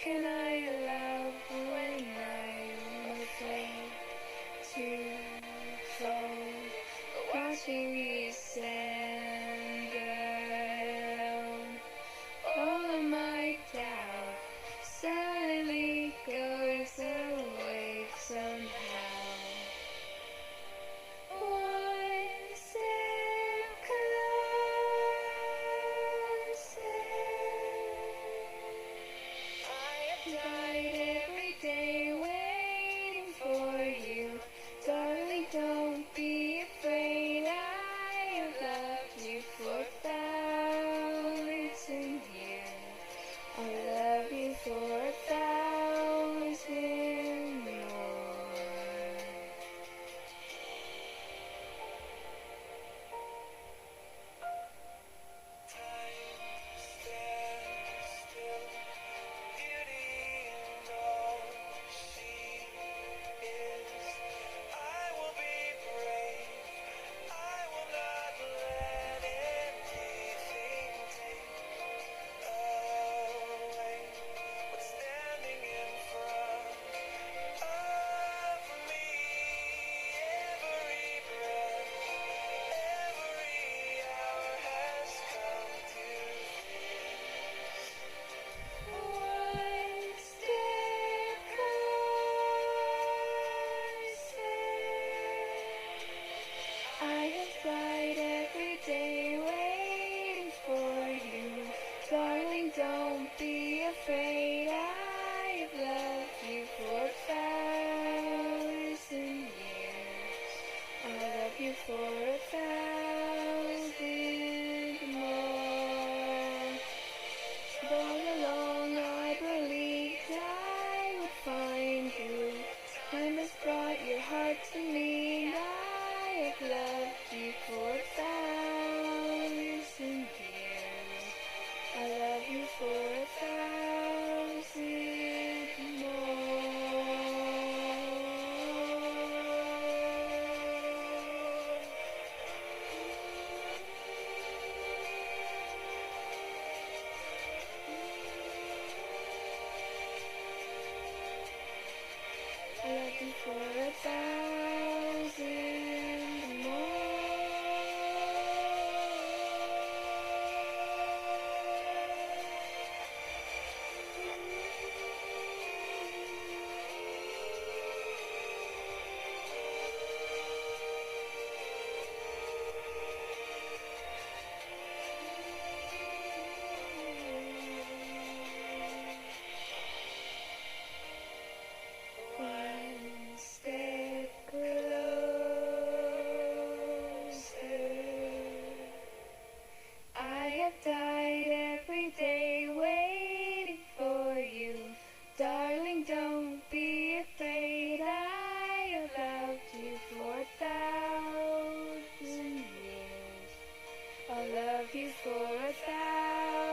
can I love when I'm afraid to fall? Watching you stand down, all of my doubt suddenly goes away somehow. One step closer. I have died every day waiting for you. Darling, don't be afraid. I have loved you for 1,000 years. I love you for 1,000 more. Time stands still, beauty and all she is. I will be brave, I will not let anything take away what's standing in front of me. Every breath, every hour has come to this. One step closer. I have died every day waiting for you. Darling, don't be afraid. I have loved you for 1,000 years. I love you for 1,000 more. All along I believed I would find you. Time has brought your heart to me, and I have loved you for 1,000 years. I love you for 1,000 more. I love you for 1,000 One step closer. I have died every day waiting for you. Darling, don't be afraid. I have loved you for 1,000 years. I love you for 1,000